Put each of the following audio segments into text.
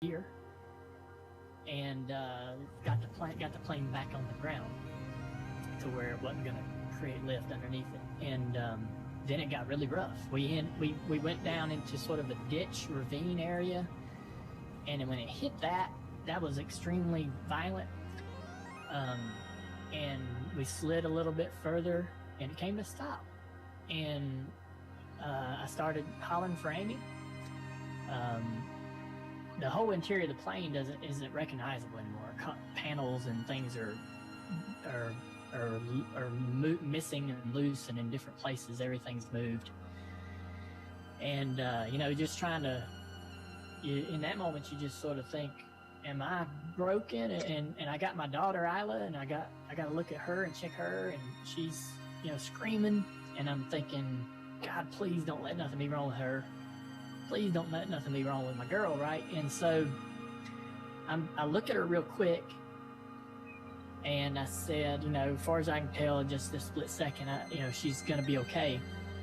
here, and got the plane back on the ground to where it wasn't going to create lift underneath it. And then it got really rough. We went down into sort of a ditch ravine area, and when it hit that was extremely violent. And we slid a little bit further, and it came to stop. And I started hollering for Amy. The whole interior of the plane isn't recognizable anymore. Panels and things are missing and loose and in different places. Everything's moved. And just trying to, in that moment, you just sort of think, am I broken? And I got my daughter Isla, and I got to look at her and check her, and she's screaming, and I'm thinking, God, please don't let nothing be wrong with her. Please don't let nothing be wrong with my girl, right? And so I look at her real quick, and I said, as far as I can tell, in just a split second, she's going to be okay.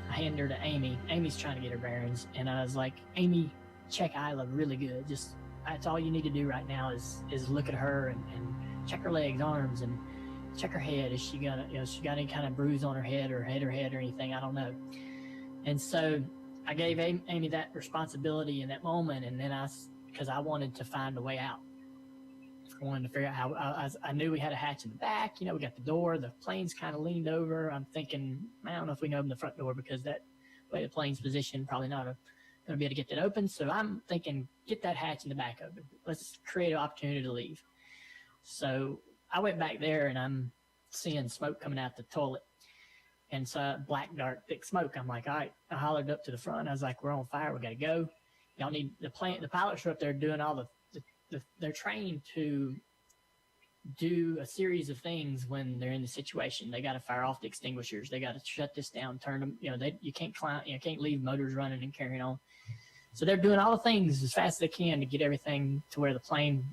I hand her to Amy. Amy's trying to get her bearings, and I was like, Amy, check Isla really good. Just that's all you need to do right now is look at her and check her legs, arms, and check her head. Is she she got any kind of bruise on her head or anything? I don't know. And so I gave Amy that responsibility in that moment, and then because I wanted to find a way out. I wanted to figure out how. I knew we had a hatch in the back. We got the door. The plane's kind of leaned over. I'm thinking, I don't know if we can open the front door because that way the plane's positioned, probably not going to be able to get that open. So I'm thinking, get that hatch in the back open. Let's create an opportunity to leave. So I went back there, and I'm seeing smoke coming out the toilet. And so black, dark, thick smoke. I'm like, all right. I hollered up to the front. I was like, we're on fire. We got to go. Y'all need the pilots are up there doing all they're trained to do a series of things when they're in the situation. They got to fire off the extinguishers. They got to shut this down, turn them. You can't climb. You can't leave motors running and carrying on. So they're doing all the things as fast as they can to get everything to where the plane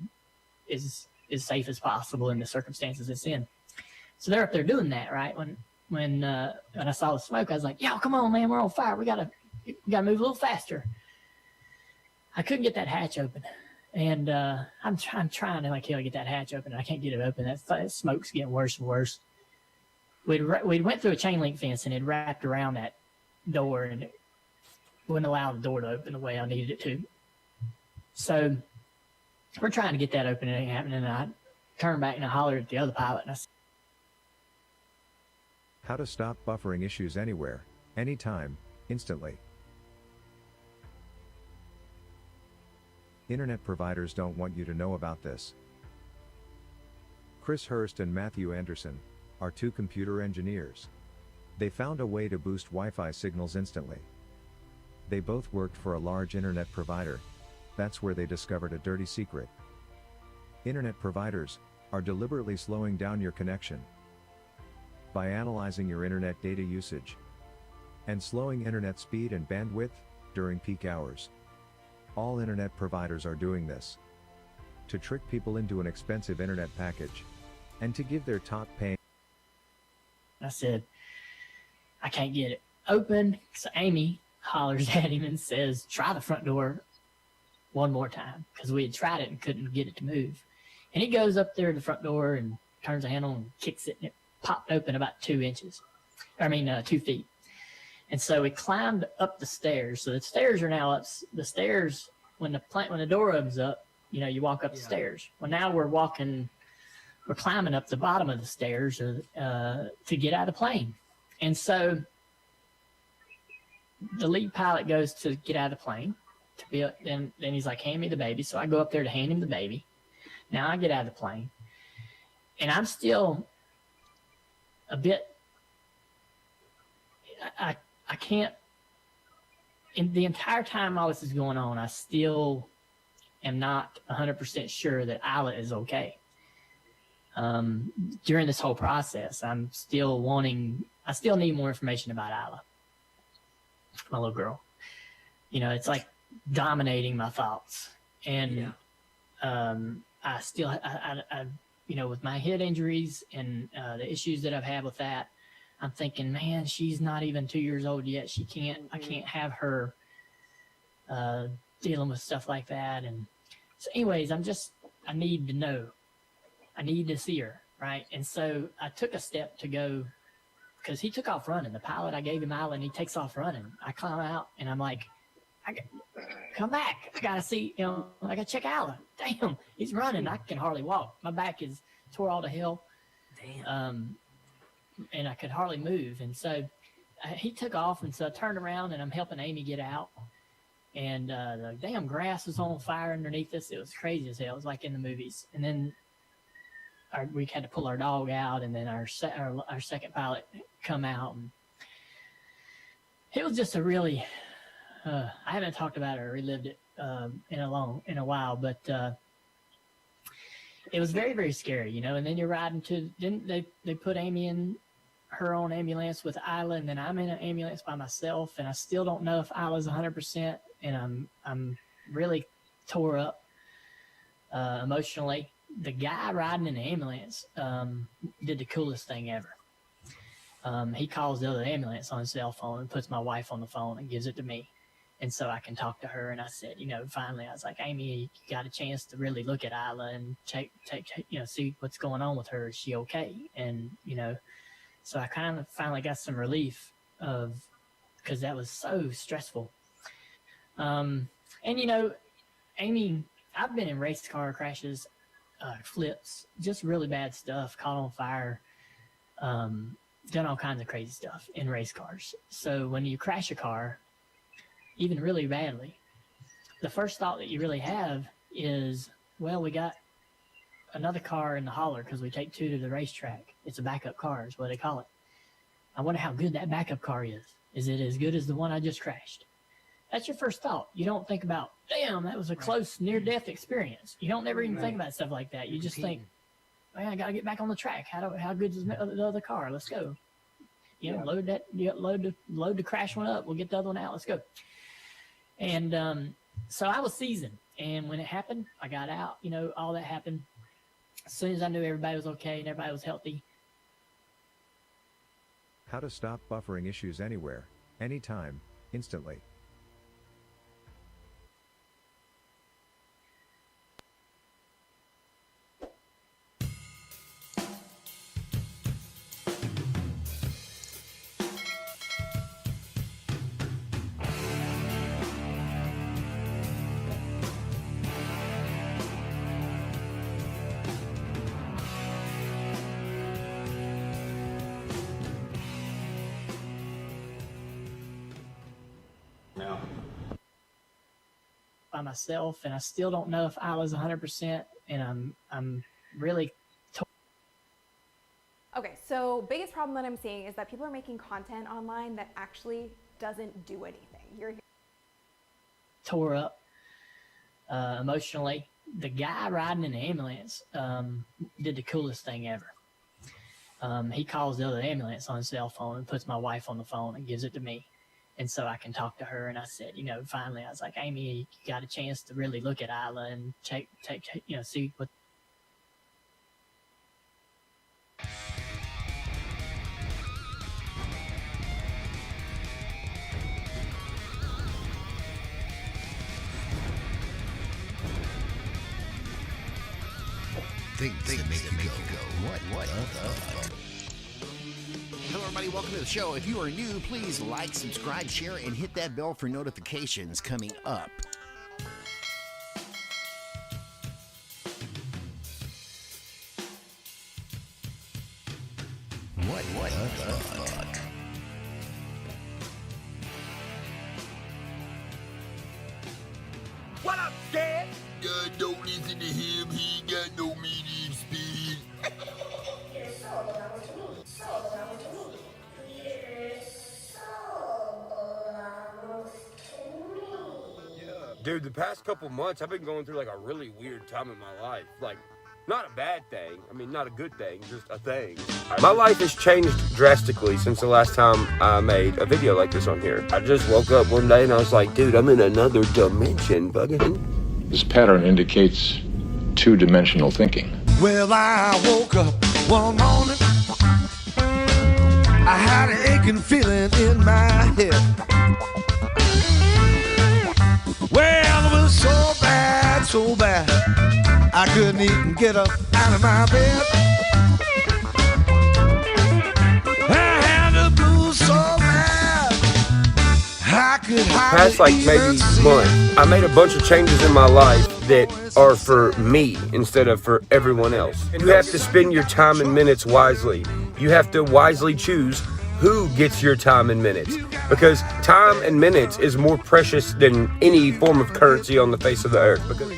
is as safe as possible in the circumstances it's in. So they're up there doing that, right? When I saw the smoke, I was like, "Yo, come on, man, we're on fire. We gotta move a little faster." I couldn't get that hatch open, and I'm trying to like hell to get that hatch open. And I can't get it open. That smoke's getting worse and worse. We went through a chain link fence, and it wrapped around that door, and it wouldn't allow the door to open the way I needed it to. So we're trying to get that open, and it ain't happening. And I turned back and I hollered at the other pilot, and I said, how to stop buffering issues anywhere, anytime, instantly. Internet providers don't want you to know about this. Chris Hurst and Matthew Anderson are two computer engineers. They found a way to boost Wi-Fi signals instantly. They both worked for a large internet provider. That's where they discovered a dirty secret. Internet providers are deliberately slowing down your connection by analyzing your internet data usage and slowing internet speed and bandwidth during peak hours. All internet providers are doing this to trick people into an expensive internet package and to give their top paying. I said, I can't get it open. So Amy hollers at him and says, try the front door one more time, because we had tried it and couldn't get it to move. And he goes up there to the front door and turns the handle and kicks it, and it popped open about 2 feet. And so we climbed up the stairs. So the stairs are now up. The stairs, when the door opens up, you walk up the stairs. Well, now we're climbing up the bottom of the stairs to get out of the plane. And so the lead pilot goes to get out of the plane. Then he's like, hand me the baby. So I go up there to hand him the baby. Now I get out of the plane. And I'm still a bit, I can't, in the entire time all this is going on, I still am not 100% sure that Isla is okay. During this whole process, I still need more information about Isla, my little girl. It's like dominating my thoughts. And I still, with my head injuries and the issues that I've had with that, I'm thinking, man, she's not even 2 years old yet. I can't have her dealing with stuff like that. And So anyways, I need to know. I need to see her, right? And so I took a step to go, because he took off running. The pilot, I gave him Isla, and he takes off running. I climb out, and I'm like, come back. I got to see, I got to check Isla. Damn, he's running. I can hardly walk. My back is tore all to hell. Damn. And I could hardly move. And so he took off, and so I turned around, and I'm helping Amy get out. And the damn grass was on fire underneath us. It was crazy as hell. It was like in the movies. And then we had to pull our dog out, and then our second pilot come out. And it was just a really, I haven't talked about it or relived it in a while, but it was very, very scary, And then you're riding then they put Amy in her own ambulance with Isla, and then I'm in an ambulance by myself, and I still don't know if Isla's 100%, and I'm really tore up emotionally. The guy riding in the ambulance did the coolest thing ever. He calls the other ambulance on his cell phone and puts my wife on the phone and gives it to me. And so I can talk to her. And I said, finally, I was like, Amy, you got a chance to really look at Isla and see what's going on with her. Is she okay? And, so I kind of finally got some relief because that was so stressful. And, Amy, I've been in race car crashes, flips, just really bad stuff, caught on fire, done all kinds of crazy stuff in race cars. So when you crash a car, even really badly, the first thought that you really have is, well, we got another car in the holler because we take 2 to the racetrack. It's a backup car is what they call it. I wonder how good that backup car is. Is it as good as the one I just crashed? That's your first thought. You don't think about, damn, that was a close near-death experience. You don't never even think about stuff like that. You just think, man, I got to get back on the track. How good is the other car? Let's go. Load the crash one up. We'll get the other one out. Let's go. And so I was seasoned. And when it happened, I got out. All that happened. As soon as I knew everybody was okay and everybody was healthy. How to stop buffering issues anywhere, anytime, instantly. By myself, and I still don't know if Isla's 100%, and I'm really Okay, so biggest problem that I'm seeing is that people are making content online that actually doesn't do anything. You're tore up emotionally. The guy riding in the ambulance did the coolest thing ever. He calls the other ambulance on his cell phone and puts my wife on the phone and gives it to me. And so I can talk to her. And I said, finally, I was like, Amy, you got a chance to really look at Isla and see what. Things that make you go, what the fuck? Hello everybody, welcome to the show. If you are new, please like, subscribe, share, and hit that bell for notifications coming up. What the fuck? What up, Dad? Don't listen to him, he ain't got no medium speed. Dude, the past couple months, I've been going through like a really weird time in my life. Like, not a bad thing. I mean, not a good thing, just a thing. My life has changed drastically since the last time I made a video like this on here. I just woke up one day and I was like, dude, I'm in another dimension, bugging. This pattern indicates two-dimensional thinking. Well, I woke up one morning. I had an aching feeling in my head. Well, it was so bad, so bad I couldn't even get up out of my bed. I had the blues so bad I could Past hardly like maybe even see. month, I made a bunch of changes in my life that are for me instead of for everyone else. You have to spend your time and minutes wisely. You have to wisely choose who gets your time and minutes, because time and minutes is more precious than any form of currency on the face of the earth. Because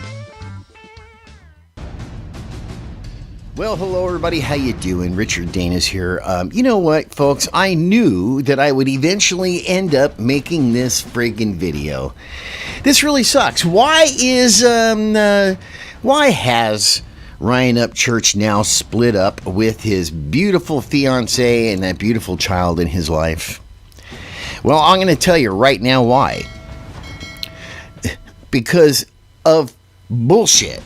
Well, hello everybody. How you doing? Richard Danas here. You know what, folks? I knew that I would eventually end up making this friggin' video. This really sucks. Why has Ryan Upchurch now split up with his beautiful fiance and that beautiful child in his life? Well, I'm going to tell you right now why. Because of bullshit.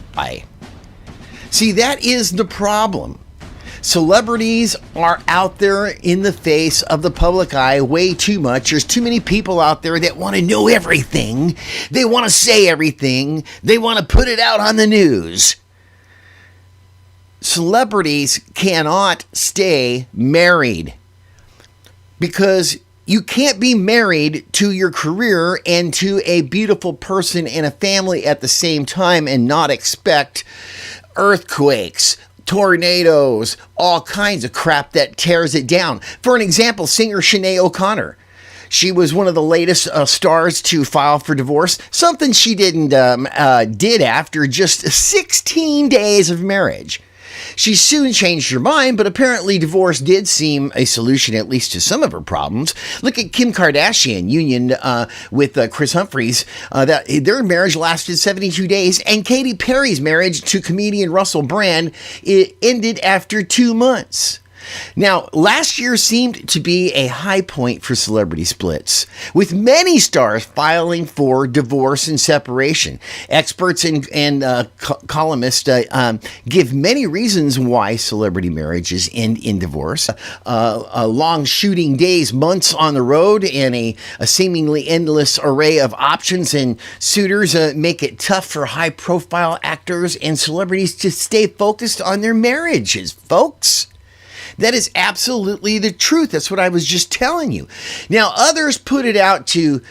See, that is the problem. Celebrities are out there in the face of the public eye way too much. There's too many people out there that want to know everything. They want to say everything. They want to put it out on the news. Celebrities cannot stay married because you can't be married to your career and to a beautiful person and a family at the same time and not expect earthquakes, tornadoes, all kinds of crap that tears it down. For an example, singer Sinead O'Connor. She was one of the latest stars to file for divorce, something she did after just 16 days of marriage. She soon changed her mind, but apparently divorce did seem a solution, at least to some of her problems. Look at Kim Kardashian union with Chris Humphries. Their marriage lasted 72 days, and Katy Perry's marriage to comedian Russell Brand ended after 2 months. Now, last year seemed to be a high point for celebrity splits, with many stars filing for divorce and separation. Experts and columnists give many reasons why celebrity marriages end in divorce. Long shooting days, months on the road, and a seemingly endless array of options and suitors make it tough for high-profile actors and celebrities to stay focused on their marriages, folks. That is absolutely the truth. That's what I was just telling you. Now, others put it out to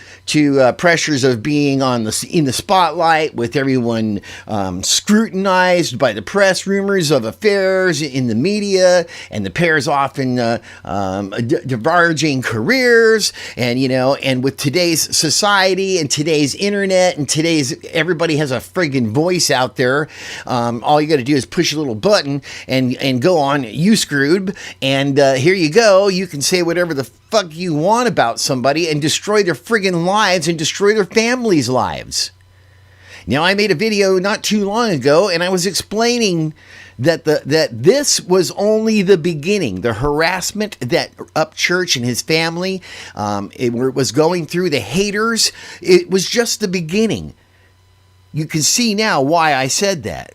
pressures of being in the spotlight, with everyone scrutinized by the press, rumors of affairs in the media, and the pairs often diverging careers, and with today's society and today's internet and everybody has a friggin' voice out there. All you got to do is push a little button and go on YouScrewed. And here you go. You can say whatever the fuck you want about somebody and destroy their friggin' lives and destroy their families' lives. Now, I made a video not too long ago, and I was explaining that this was only the beginning. The harassment that Upchurch and his family was going through, the haters, it was just the beginning. You can see now why I said that.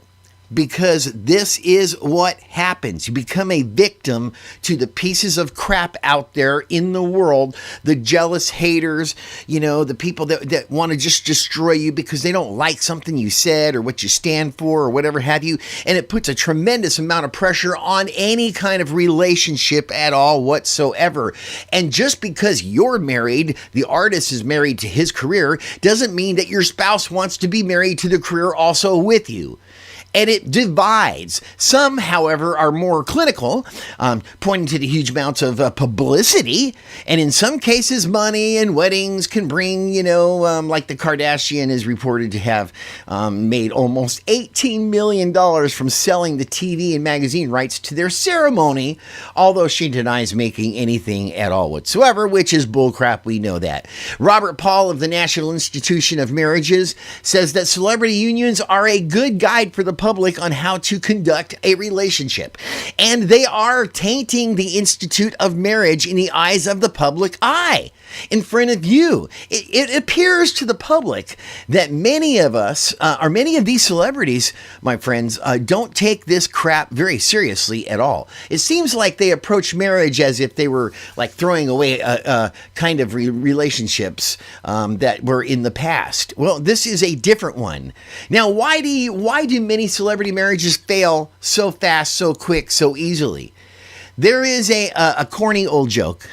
Because this is what happens. You become a victim to the pieces of crap out there in the world, the jealous haters, the people that want to just destroy you because they don't like something you said or what you stand for or whatever have you. And it puts a tremendous amount of pressure on any kind of relationship at all whatsoever. And just because you're married, the artist is married to his career, doesn't mean that your spouse wants to be married to the career also with you. And it divides. Some, however, are more clinical, pointing to the huge amounts of publicity. And in some cases, money and weddings can bring, like the Kardashian is reported to have made almost $18 million from selling the TV and magazine rights to their ceremony, although she denies making anything at all whatsoever, which is bullcrap. We know that. Robert Paul of the National Institution of Marriages says that celebrity unions are a good guide for the public on how to conduct a relationship. And they are tainting the institute of marriage in the eyes of the public eye. In front of you, it appears to the public that many of us, or many of these celebrities, my friends, don't take this crap very seriously at all. It seems like they approach marriage as if they were like throwing away kind of relationships that were in the past. Well, this is a different one. Now, why do many celebrity marriages fail so fast, so quick, so easily? There is a corny old joke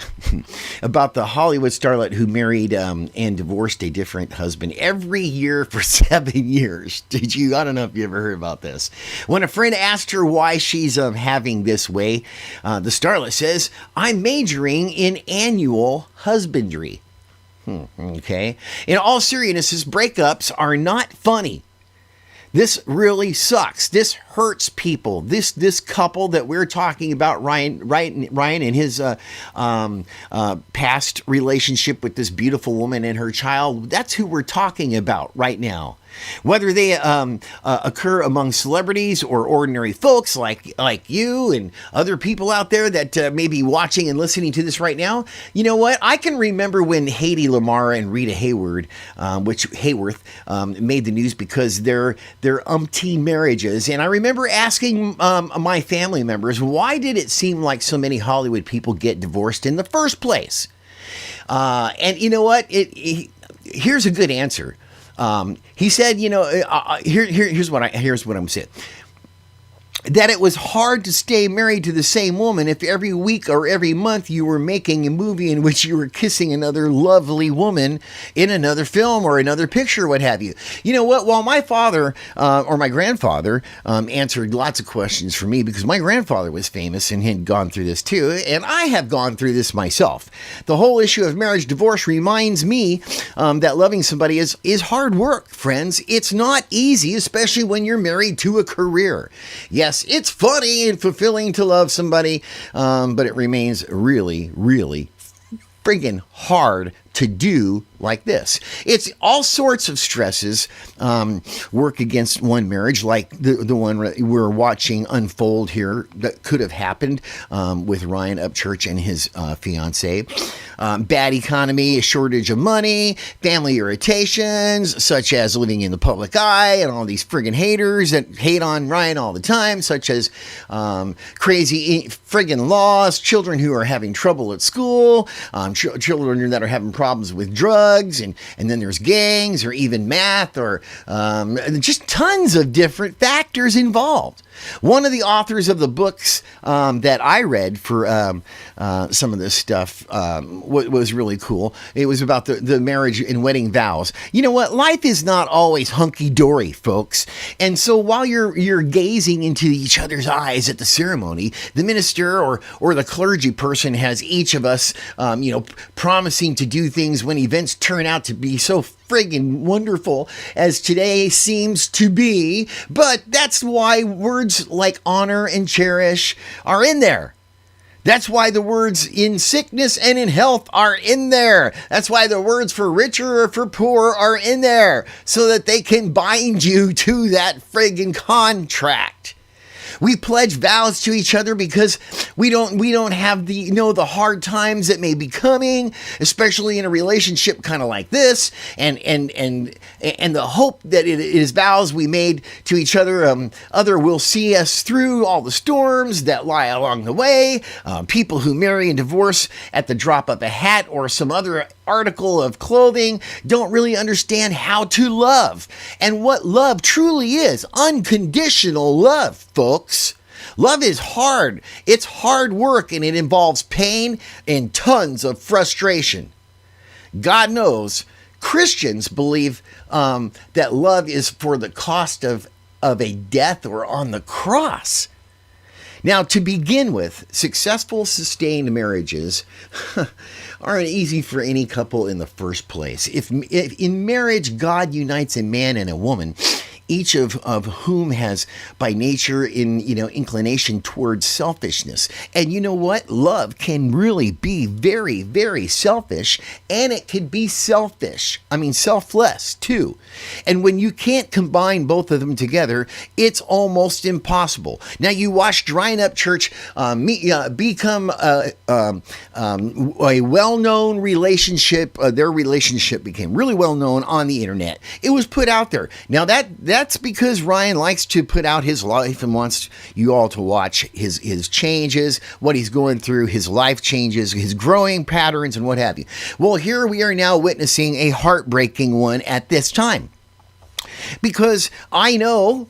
about the Hollywood starlet who married and divorced a different husband every year for 7 years. I don't know if you ever heard about this. When a friend asked her why she's having this way, the starlet says, "I'm majoring in annual husbandry." Okay. In all seriousness, breakups are not funny. This really sucks. This hurts people. This couple that we're talking about, Ryan and his past relationship with this beautiful woman and her child, that's who we're talking about right now. Whether they occur among celebrities or ordinary folks like you and other people out there that may be watching and listening to this right now, you know what? I can remember when Hedy Lamarr and Rita Hayworth made the news because they're umpteen marriages. And I remember asking my family members, why did it seem like so many Hollywood people get divorced in the first place? And you know what? Here's a good answer. He said, here's what I'm saying. That it was hard to stay married to the same woman if every week or every month you were making a movie in which you were kissing another lovely woman in another film or another picture, what have you. You know what? While my father or my grandfather answered lots of questions for me because my grandfather was famous and had gone through this too, and I have gone through this myself. The whole issue of marriage divorce reminds me that loving somebody is hard work, friends. It's not easy, especially when you're married to a career. Yes, it's funny and fulfilling to love somebody, but it remains really, really friggin' hard to do like this. It's all sorts of stresses work against one marriage, like the one we're watching unfold here that could have happened with Ryan Upchurch and his fiancee. Bad economy, a shortage of money, family irritations, such as living in the public eye, and all these friggin' haters that hate on Ryan all the time, such as crazy friggin' laws, children who are having trouble at school, children that are having problems with drugs, and then there's gangs, or even math, or just tons of different factors involved. One of the authors of the books that I read for some of this stuff was really cool. It was about the marriage and wedding vows. You know what? Life is not always hunky-dory, folks. And so while you're gazing into each other's eyes at the ceremony, the minister or the clergy person has each of us, promising to do things when events turn out to be so friggin' wonderful as today seems to be. But that's why words like honor and cherish are in there. That's why the words in sickness and in health are in there. That's why the words for richer or for poor are in there, so that they can bind you to that friggin' contract. We pledge vows to each other because we don't have the hard times that may be coming, especially in a relationship kind of like this, and the hope that it is vows we made to each other will see us through all the storms that lie along the way. People who marry and divorce at the drop of a hat or some other article of clothing don't really understand how to love and what love truly is. Unconditional love, folks. Love is hard. It's hard work, and it involves pain and tons of frustration. God knows Christians believe that love is for the cost of a death or on the cross. Now, to begin with, successful, sustained marriages aren't easy for any couple in the first place. If in marriage God unites a man and a woman, each of whom has by nature inclination towards selfishness. And you know what? Love can really be very, very selfish, and it can be selfless too. And when you can't combine both of them together, it's almost impossible. Now, you watched Ryan Upchurch become a well-known relationship. Their relationship became really well-known on the internet. It was put out there. Now, that's because Ryan likes to put out his life and wants you all to watch his changes, what he's going through, his life changes, his growing patterns, and what have you. Well, here we are now witnessing a heartbreaking one at this time. Because I know,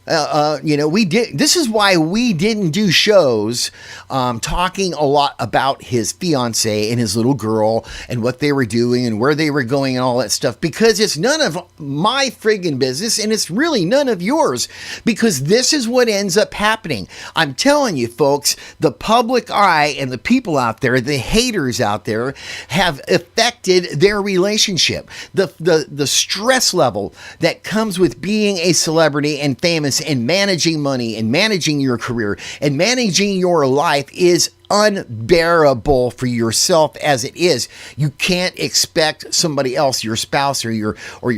we did. This is why we didn't do shows talking a lot about his fiance and his little girl and what they were doing and where they were going and all that stuff. Because it's none of my friggin' business, and it's really none of yours. Because this is what ends up happening. I'm telling you, folks, the public eye and the people out there, the haters out there, have affected their relationship. The stress level that comes with being a celebrity and famous and managing money and managing your career and managing your life is unbearable for yourself as it is. You can't expect somebody else, your spouse or your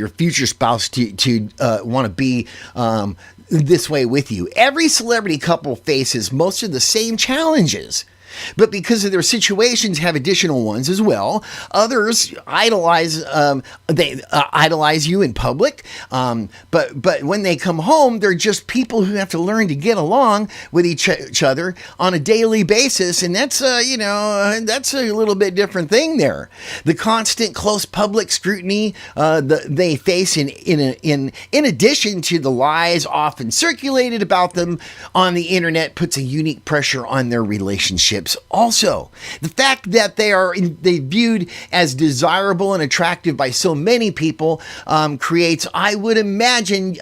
future spouse, to want to be this way with you. Every celebrity couple faces most of the same challenges, but because of their situations have additional ones as well. Others idolize you in public, but when they come home, they're just people who have to learn to get along with each other on a daily basis, and that's that's a little bit different thing there. The constant close public scrutiny they face in addition to the lies often circulated about them on the internet puts a unique pressure on their relationships. Also, the fact that they viewed as desirable and attractive by so many people creates, I would imagine,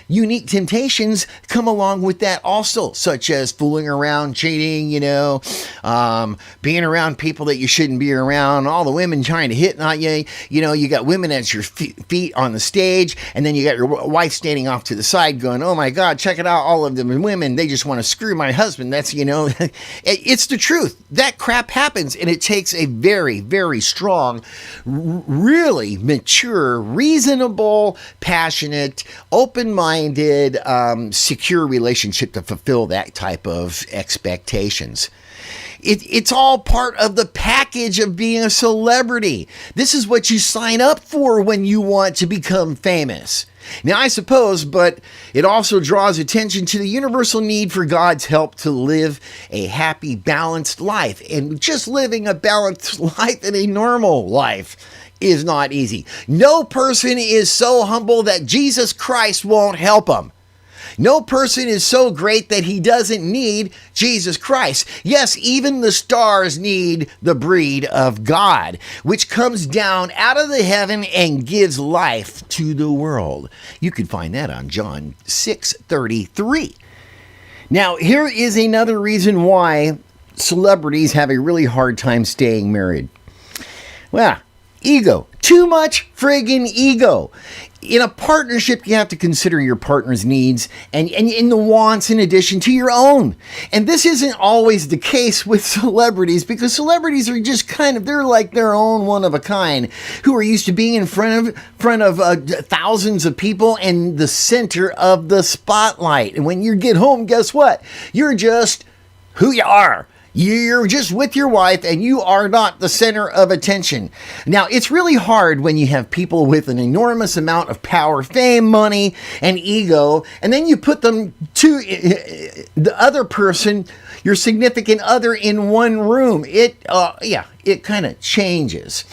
unique temptations come along with that also, such as fooling around, cheating, being around people that you shouldn't be around, all the women trying to hit on you. You got women at your feet on the stage, and then you got your wife standing off to the side going, oh my God, check it out, all of them are women, they just want to screw my husband. That's, it's the truth. That crap happens, and it takes a very, very strong, really mature, reasonable, passionate, open-minded, secure relationship to fulfill that type of expectations. It's all part of the package of being a celebrity. This is what you sign up for when you want to become famous. Now, I suppose, but it also draws attention to the universal need for God's help to live a happy, balanced life. And just living a balanced life and a normal life is not easy. No person is so humble that Jesus Christ won't help him. No person is so great that he doesn't need Jesus Christ. Yes, even the stars need the breed of God, which comes down out of the heaven and gives life to the world. You can find that on John 6:33. Now, here is another reason why celebrities have a really hard time staying married. Well, ego. Too much friggin' ego. In a partnership, you have to consider your partner's needs and in the wants in addition to your own. And this isn't always the case with celebrities, because celebrities are just they're like their own one of a kind, who are used to being in front of thousands of people and the center of the spotlight. And when you get home, guess what? You're just who you are. You're just with your wife and you are not the center of attention. Now, it's really hard when you have people with an enormous amount of power, fame, money, and ego, and then you put them to the other person, your significant other, in one room. It kind of changes.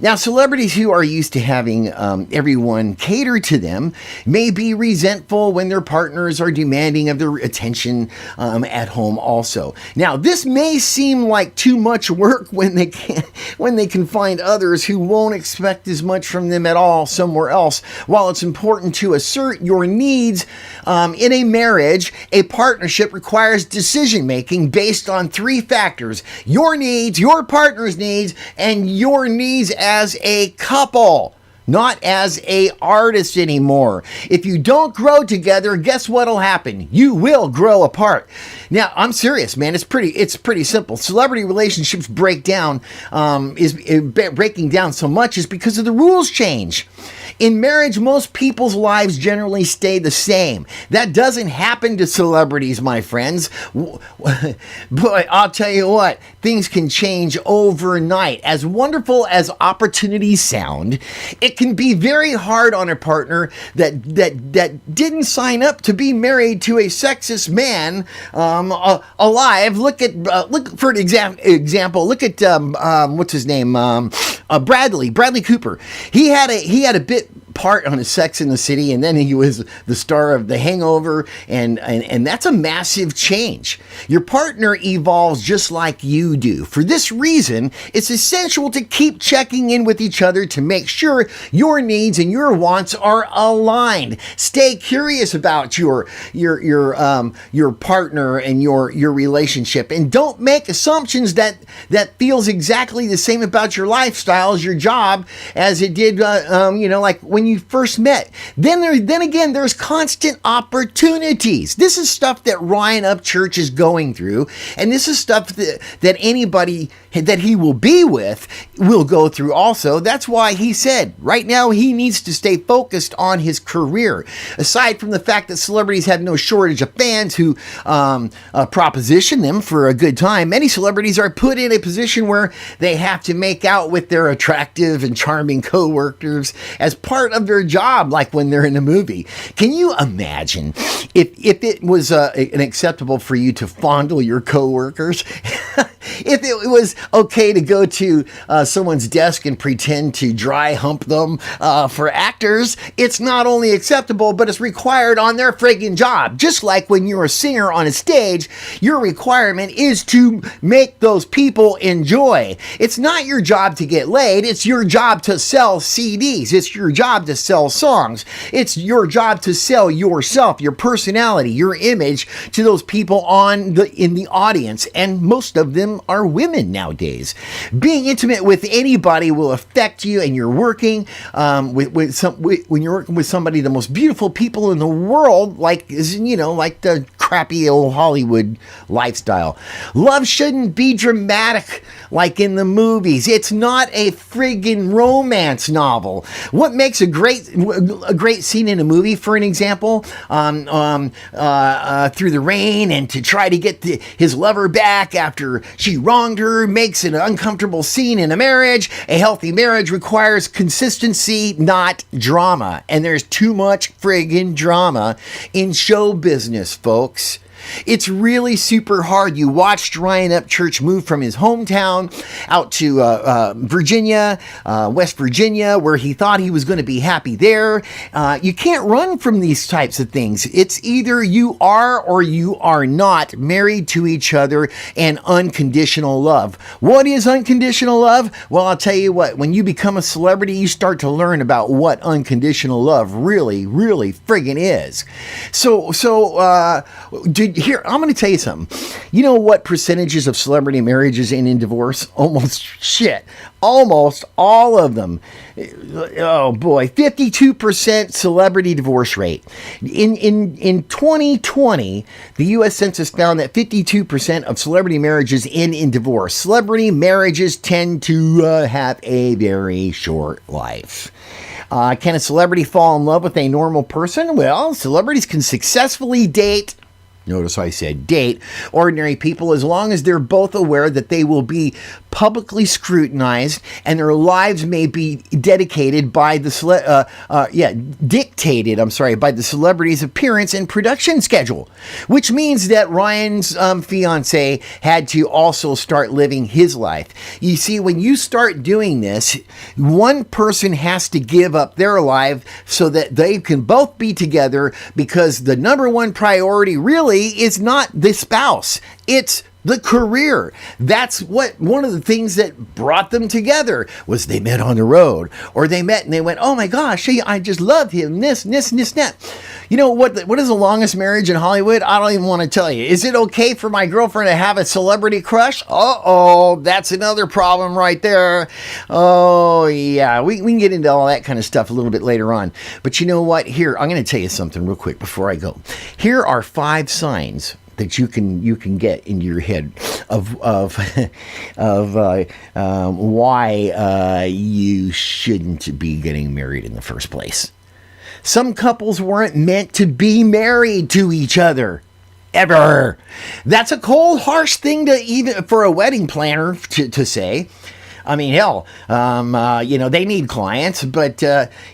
Now, celebrities who are used to having everyone cater to them may be resentful when their partners are demanding of their attention at home also. Now, this may seem like too much work when they can find others who won't expect as much from them at all somewhere else. While it's important to assert your needs in a marriage, a partnership requires decision-making based on three factors: your needs, your partner's needs, and your needs as a couple. not as a artist anymore. If you don't grow together, guess what'll happen? You will grow apart. Now, I'm serious, man. It's pretty simple. Celebrity relationships breaking down so much is because of the rules change. In marriage, most people's lives generally stay the same. That doesn't happen to celebrities, my friends. Boy, I'll tell you what, things can change overnight. As wonderful as opportunities sound, it can be very hard on a partner that didn't sign up to be married to a sexist man alive. Look for an example. Look at what's his name? Bradley Cooper. He had a bit part on his Sex in the City, and then he was the star of The Hangover, and that's a massive change. Your partner evolves just like you do. For this reason, it's essential to keep checking in with each other to make sure your needs and your wants are aligned. Stay curious about your partner and your relationship, and don't make assumptions that feels exactly the same about your lifestyle as your job as it did like when you first met. Then again, there's constant opportunities. This is stuff that Ryan Upchurch is going through, and this is stuff that anybody that he will be with will go through also. That's why he said right now he needs to stay focused on his career. Aside from the fact that celebrities have no shortage of fans who proposition them for a good time, many celebrities are put in a position where they have to make out with their attractive and charming co-workers as part of their job, like when they're in a movie. Can you imagine if it was acceptable for you to fondle your co-workers? If it was okay to go to someone's desk and pretend to dry hump them for actors, it's not only acceptable, but it's required on their friggin' job. Just like when you're a singer on a stage, your requirement is to make those people enjoy. It's not your job to get laid. It's your job to sell CDs. It's your job to sell songs. It's your job to sell yourself, your personality, your image to those people in the audience. And most of them are women nowadays. Being intimate with anybody will affect you, and you're working when you're working with somebody, the most beautiful people in the world, like the crappy old Hollywood lifestyle. Love shouldn't be dramatic like in the movies. It's not a friggin' romance novel. What makes a great scene in a movie, for an example, through the rain and to try to get his lover back after she wronged her, makes an uncomfortable scene in a marriage. A healthy marriage requires consistency, not drama. And there's too much friggin' drama in show business, folks. It's really super hard. You watched Ryan Upchurch move from his hometown out to West Virginia, where he thought he was going to be happy there. You can't run from these types of things. It's either you are or you are not married to each other, and unconditional love. What is unconditional love? Well, I'll tell you what, when you become a celebrity, you start to learn about what unconditional love really, really friggin' is. Here, I'm going to tell you something. You know what percentages of celebrity marriages end in divorce? Almost all of them. Oh boy, 52% celebrity divorce rate. In 2020, the U.S. Census found that 52% of celebrity marriages end in divorce. Celebrity marriages tend to have a very short life. Can a celebrity fall in love with a normal person? Well, celebrities can successfully date. Notice I said date ordinary people, as long as they're both aware that they will be publicly scrutinized and their lives may be dictated by the celebrity's appearance and production schedule, which means that Ryan's fiance had to also start living his life. You see, when you start doing this, one person has to give up their life so that they can both be together, because the number one priority really is not the spouse. It's the career. That's what one of the things that brought them together was they met on the road, or they met and they went, oh my gosh, I just love him, this, and that. You know what is the longest marriage in Hollywood? I don't even want to tell you. Is it okay for my girlfriend to have a celebrity crush? Uh-oh, that's another problem right there. Oh, yeah, we can get into all that kind of stuff a little bit later on. But you know what? Here, I'm going to tell you something real quick before I go. Here are 5 signs that you can get into your head of why you shouldn't be getting married in the first place. Some couples weren't meant to be married to each other. Ever. That's a cold, harsh thing to even for a wedding planner to say. I mean, hell, they need clients, but,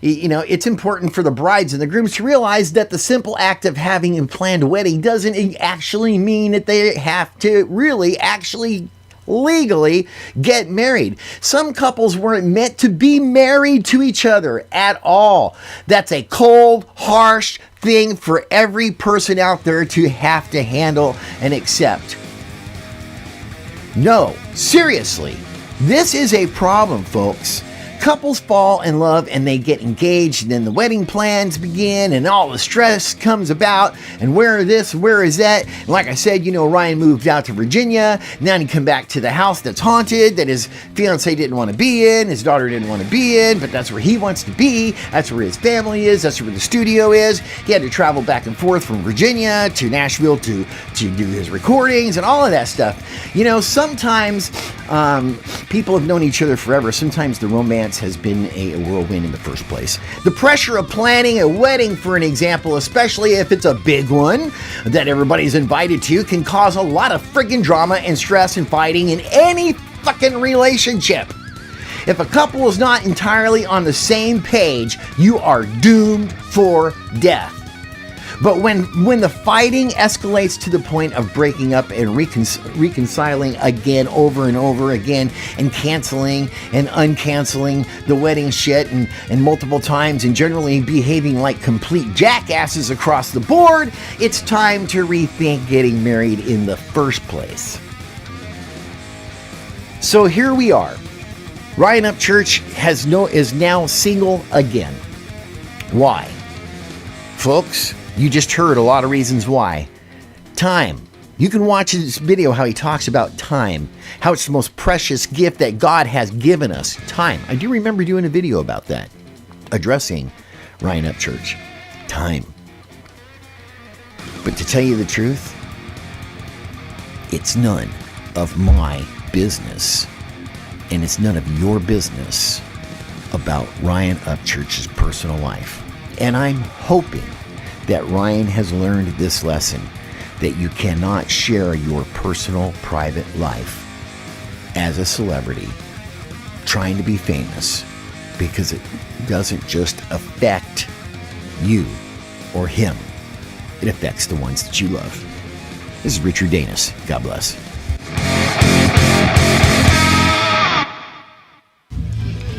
it's important for the brides and the grooms to realize that the simple act of having a planned wedding doesn't actually mean that they have to really actually legally get married. Some couples weren't meant to be married to each other at all. That's a cold, harsh thing for every person out there to have to handle and accept. No, seriously. This is a problem, folks. Couples fall in love and they get engaged, and then the wedding plans begin and all the stress comes about, and where is that? And like I said, Ryan moved out to Virginia. Now he come back to the house that's haunted, that his fiance didn't want to be in, his daughter didn't want to be in, but that's where he wants to be. That's where his family is. That's where the studio is. He had to travel back and forth from Virginia to Nashville to do his recordings and all of that stuff. Sometimes people have known each other forever. Sometimes the romance has been a whirlwind in the first place. The pressure of planning a wedding, for an example, especially if it's a big one that everybody's invited to, can cause a lot of friggin' drama and stress and fighting in any fucking relationship. If a couple is not entirely on the same page, you are doomed for death. But when the fighting escalates to the point of breaking up and reconciling again over and over again, and canceling and uncanceling the wedding shit and multiple times, and generally behaving like complete jackasses across the board, it's time to rethink getting married in the first place. So here we are. Ryan Upchurch is now single again. Why? Folks, you just heard a lot of reasons why. Time. You can watch this video how he talks about time, how it's the most precious gift that God has given us. Time. I do remember doing a video about that, addressing Ryan Upchurch. Time. But to tell you the truth, it's none of my business, and it's none of your business about Ryan Upchurch's personal life. And I'm hoping that Ryan has learned this lesson, that you cannot share your personal, private life as a celebrity trying to be famous, because it doesn't just affect you or him. It affects the ones that you love. This is Richard Danis. God bless.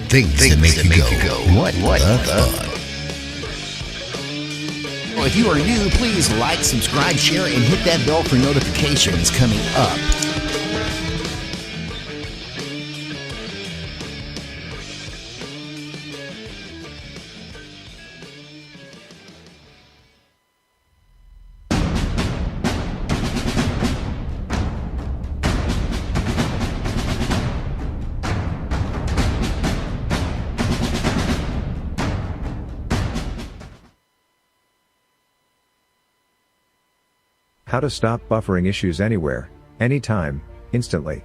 Things that make you go, what the fuck? If you are new, please like, subscribe, share, and hit that bell for notifications coming up. How to stop buffering issues anywhere, anytime, instantly.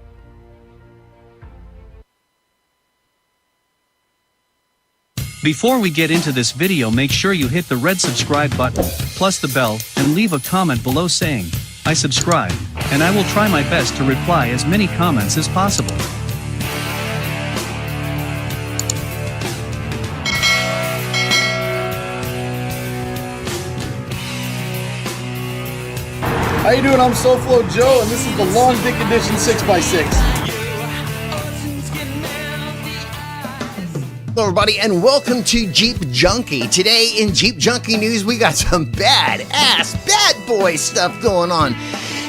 Before we get into this video, make sure you hit the red subscribe button, plus the bell, and leave a comment below saying, "I subscribe," and I will try my best to reply as many comments as possible. How you doing? I'm SoFlo Joe, and this is the Long Dick Edition 6x6. Hello everybody, and welcome to Jeep Junkie. Today in Jeep Junkie news, we got some bad boy stuff going on.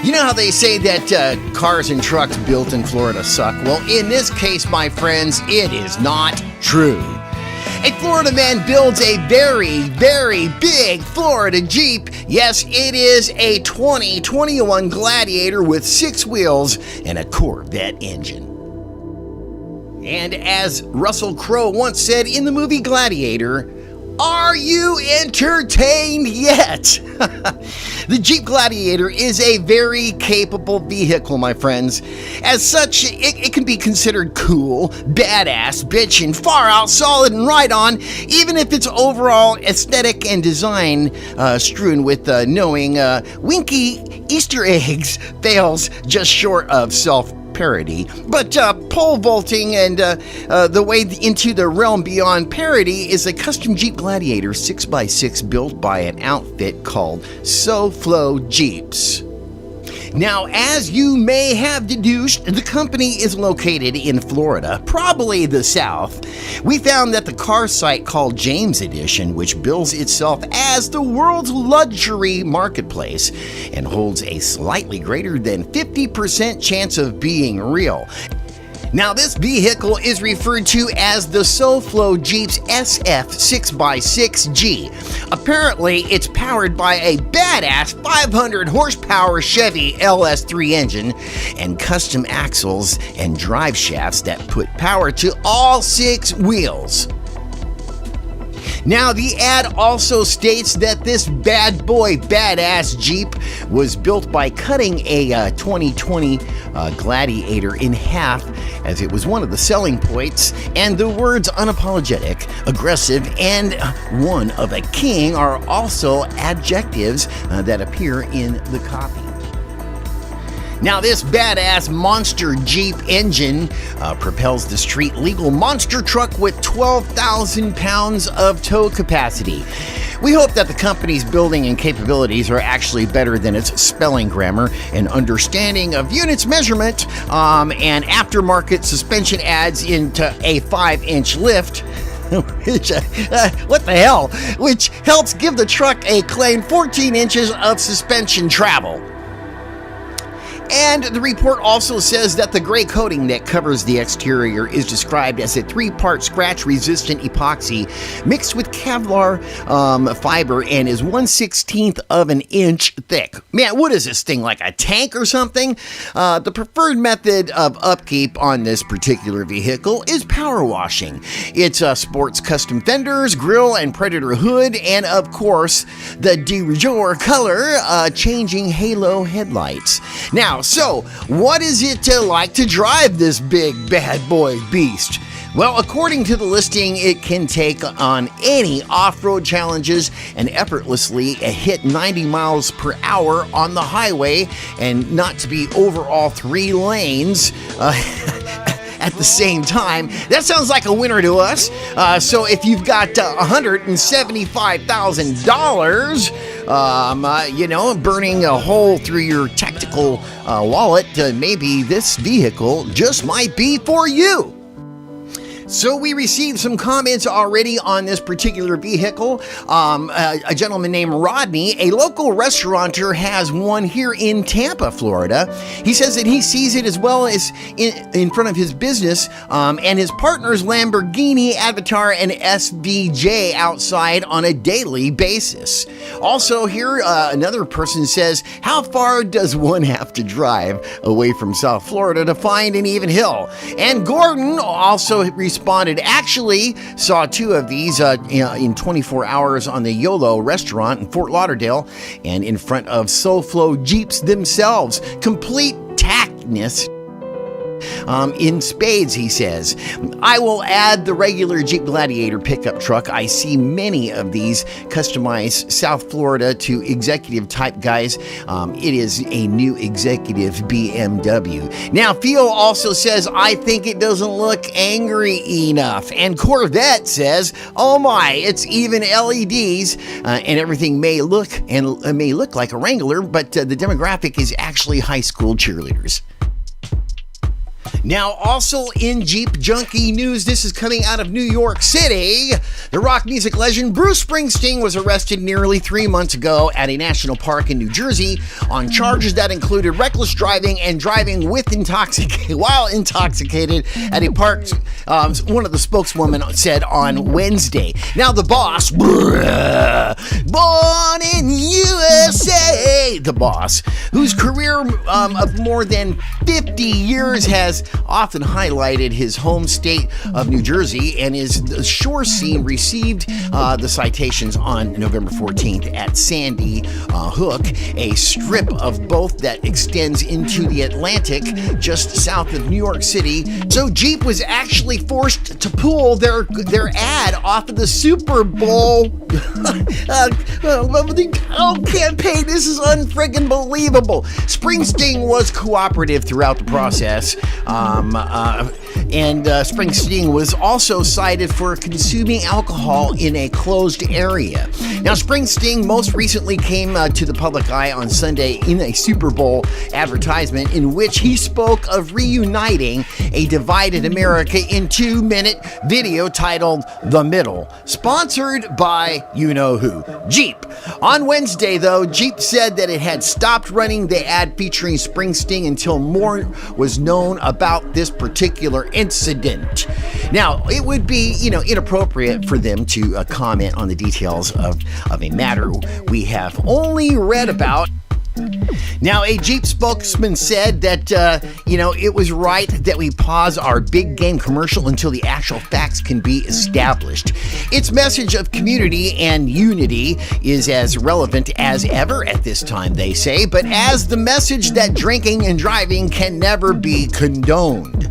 You know how they say that cars and trucks built in Florida suck? Well, in this case, my friends, it is not true. A Florida man builds a very, very big Florida Jeep. Yes, it is a 2021 Gladiator with 6 wheels and a Corvette engine. And as Russell Crowe once said in the movie Gladiator, are you entertained yet? The Jeep Gladiator is a very capable vehicle, my friends. As such, it can be considered cool, badass, bitchin', far out, solid, and right on, even if its overall aesthetic and design strewn with knowing winky Easter eggs fails just short of self-parody. But pole vaulting and the way into the realm beyond parody is a custom Jeep Gladiator 6x6 built by an outfit called SoFlo Jeeps. Now, as you may have deduced, the company is located in Florida, probably the South. We found that the car site called James Edition, which bills itself as the world's luxury marketplace and holds a slightly greater than 50% chance of being real. Now, this vehicle is referred to as the SoFlo Jeeps SF 6x6G. Apparently, it's powered by a badass 500 horsepower Chevy LS3 engine and custom axles and drive shafts that put power to all 6 wheels. Now, the ad also states that this bad boy, badass Jeep was built by cutting a 2020 Gladiator in half, as it was one of the selling points, and the words unapologetic, aggressive, and one of a king are also adjectives that appear in the copy. Now, this badass monster Jeep engine propels the street-legal monster truck with 12,000 pounds of tow capacity. We hope that the company's building and capabilities are actually better than its spelling grammar and understanding of units measurement and aftermarket suspension adds into a 5-inch lift. Which, what the hell? Which helps give the truck a claimed 14 inches of suspension travel. And the report also says that the gray coating that covers the exterior is described as a 3-part scratch-resistant epoxy mixed with Kevlar fiber and is 1/16 of an inch thick. Man, what is this thing, like a tank or something? The preferred method of upkeep on this particular vehicle is power washing. It sports custom fenders, grille, and Predator hood, and of course, the de jour color changing halo headlights. Now, so, what is it like to drive this big bad boy beast? Well, according to the listing, it can take on any off-road challenges and effortlessly hit 90 miles per hour on the highway and not to be over all 3 lanes. At the same time. That sounds like a winner to us. So if you've got $175,000, burning a hole through your tactical wallet, maybe this vehicle just might be for you. So we received some comments already on this particular vehicle. A gentleman named Rodney, a local restaurateur, has one here in Tampa, Florida. He says that he sees it as well as in front of his business and his partner's Lamborghini, Avatar, and SVJ outside on a daily basis. Also here, another person says, how far does one have to drive away from South Florida to find an even hill? And Gordon also responded, actually saw 2 of these in 24 hours on the YOLO restaurant in Fort Lauderdale and in front of SoFlo Jeeps themselves. Complete tactness in spades, he says. I will add the regular Jeep Gladiator pickup truck. I see many of these customized South Florida to executive type guys. It is a new executive BMW. Now, Theo also says, I think it doesn't look angry enough. And Corvette says, oh my, it's even LEDs and everything may look like a Wrangler, but the demographic is actually high school cheerleaders. Now, also in Jeep Junkie news, this is coming out of New York City. The rock music legend Bruce Springsteen was arrested nearly 3 months ago at a national park in New Jersey on charges that included reckless driving and driving while intoxicated at a park, one of the spokeswomen said on Wednesday. Now, the boss, born in USA, the boss, whose career of more than 50 years has often highlighted his home state of New Jersey, and his shore scene received the citations on November 14th at Sandy Hook, a strip of boat that extends into the Atlantic just south of New York City. So Jeep was actually forced to pull their ad off of the Super Bowl campaign. This is unfriggin' believable. Springsteen was cooperative throughout the process, and Springsteen was also cited for consuming alcohol in a closed area. Now, Springsteen most recently came to the public eye on Sunday in a Super Bowl advertisement in which he spoke of reuniting a divided America in 2-minute video titled The Middle, sponsored by you-know-who, Jeep. On Wednesday, though, Jeep said that it had stopped running the ad featuring Springsteen until more was known about this particular incident. Now, it would be, inappropriate for them to comment on the details of a matter we have only read about. Now, a Jeep spokesman said that, it was right that we pause our big game commercial until the actual facts can be established. Its message of community and unity is as relevant as ever at this time, they say, but as the message that drinking and driving can never be condoned.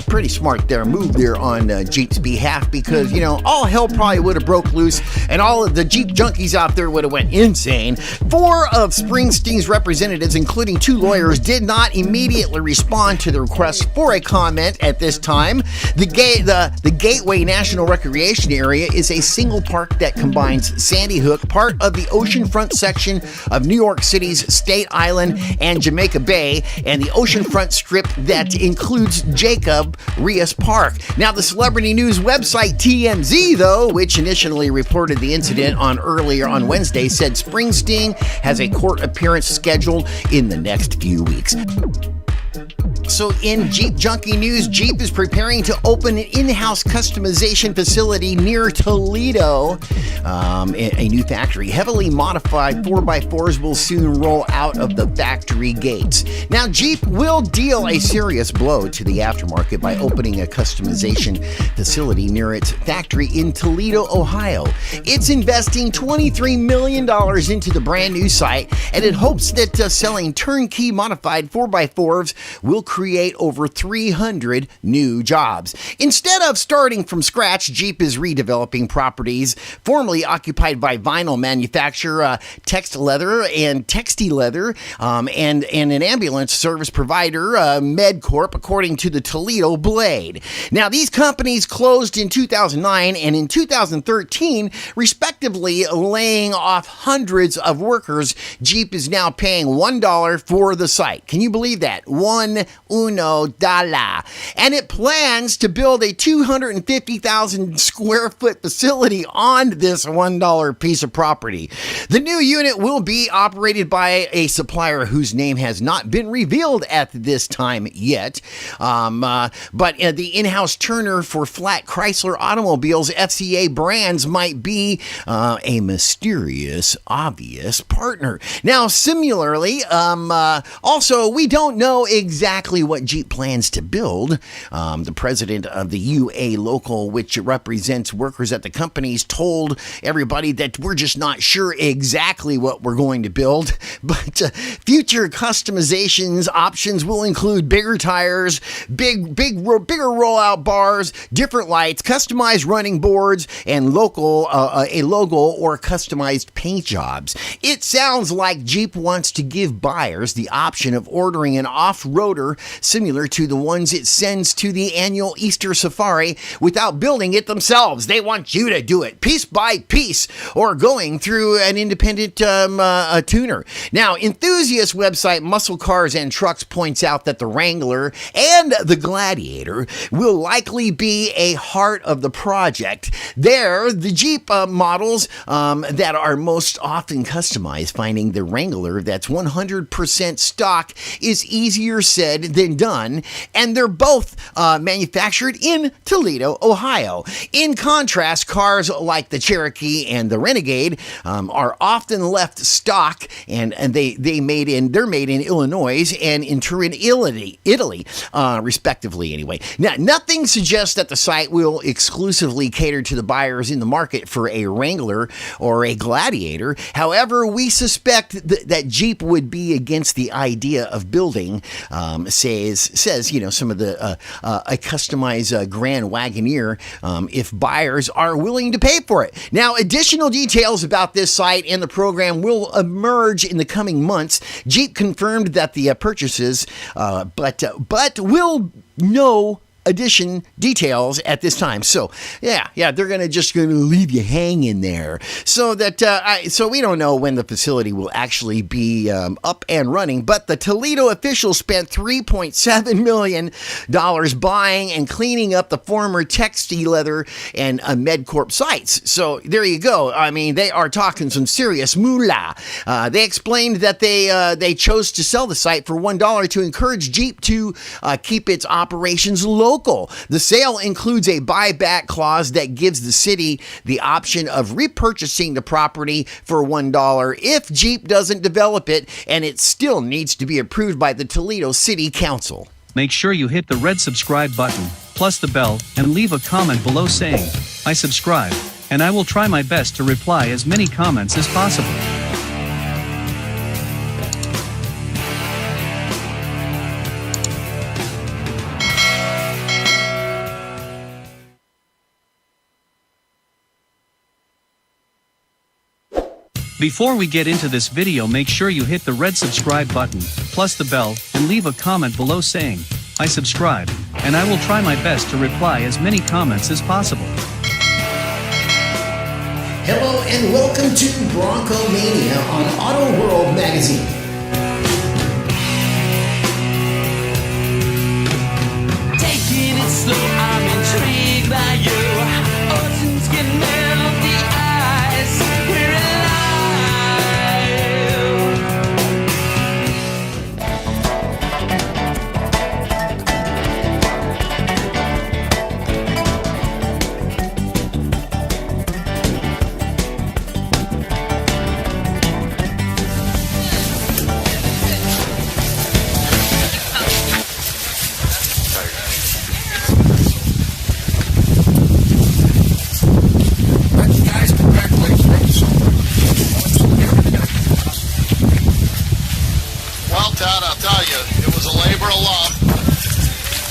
Pretty smart move there on Jeep's behalf, because, all hell probably would have broke loose and all of the Jeep junkies out there would have went insane. 4 of Springsteen's representatives, including 2 lawyers, did not immediately respond to the request for a comment at this time. The Gateway National Recreation Area is a single park that combines Sandy Hook, part of the oceanfront section of New York City's State Island and Jamaica Bay, and the oceanfront strip that includes Jacob Riis Park. Now, the celebrity news website TMZ, though, which initially reported the incident earlier on Wednesday, said Springsteen has a court appearance scheduled in the next few weeks. So in Jeep Junkie news, Jeep is preparing to open an in-house customization facility near Toledo. A new factory. Heavily modified 4x4s will soon roll out of the factory gates. Now, Jeep will deal a serious blow to the aftermarket by opening a customization facility near its factory in Toledo, Ohio. It's investing $23 million into the brand new site, and it hopes that selling turnkey modified 4x4s will create over 300 new jobs. Instead of starting from scratch, Jeep is redeveloping properties formerly occupied by vinyl manufacturer Text Leather and Texty Leather, and an ambulance service provider, MedCorp, according to the Toledo Blade. Now, these companies closed in 2009 and in 2013, respectively, laying off hundreds of workers. Jeep is now paying $1 for the site. Can you believe that? $1. And it plans to build a 250,000 square foot facility on this $1 piece of property. The new unit will be operated by a supplier whose name has not been revealed at this time yet. But the in-house turner for flat Chrysler automobiles, FCA brands, might be a mysterious, obvious partner. Now, similarly, also, we don't know exactly what Jeep plans to build. The president of the UA Local, which represents workers at the companies, told everybody that we're just not sure exactly what we're going to build, but future customizations options will include bigger tires, bigger rollout bars, different lights, customized running boards, and a logo or customized paint jobs. It sounds like Jeep wants to give buyers the option of ordering an off-roader similar to the ones it sends to the annual Easter safari without building it themselves. They want you to do it piece by piece or going through an independent tuner. Now, enthusiast website Muscle Cars and Trucks points out that the Wrangler and the Gladiator will likely be a heart of the project. They're the Jeep models that are most often customized. Finding the Wrangler that's 100% stock is easier said than done, and they're both manufactured in Toledo, Ohio. In contrast, cars like the Cherokee and the Renegade are often left stock, and they're made in Illinois and in Turin, Italy, respectively. Anyway, now nothing suggests that the site will exclusively cater to the buyers in the market for a Wrangler or a Gladiator. However, we suspect that Jeep would be against the idea of building, says some of the a customized Grand Wagoneer if buyers are willing to pay for it. Now, additional details about this site and the program will emerge in the coming months. Jeep confirmed that the purchases, but will know addition details at this time. So yeah, they're just gonna leave you hanging there. So that so we don't know when the facility will actually be up and running. But the Toledo officials spent $3.7 million buying and cleaning up the former Texty Leather and MedCorp sites. So there you go. I mean, they are talking some serious moolah. They explained that they chose to sell the site for $1 to encourage Jeep to keep its operations local. The sale includes a buyback clause that gives the city the option of repurchasing the property for $1 if Jeep doesn't develop it, and it still needs to be approved by the Toledo City Council. Make sure you hit the red subscribe button, plus the bell, and leave a comment below saying, "I subscribe," and I will try my best to reply as many comments as possible. Before we get into this video, make sure you hit the red subscribe button, plus the bell, and leave a comment below saying, "I subscribe," and I will try my best to reply as many comments as possible. Hello and welcome to Bronco Mania on Auto World Magazine. Taking it slow, I'm intrigued by you. Oceans can melt the ice. We're alive. Well, Todd, I'll tell you, it was a labor of love.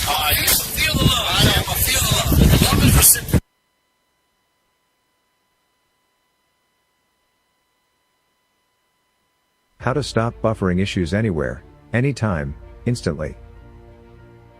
I feel the love. I feel the love. The love is reciprocal. How to stop buffering issues anywhere, anytime, instantly.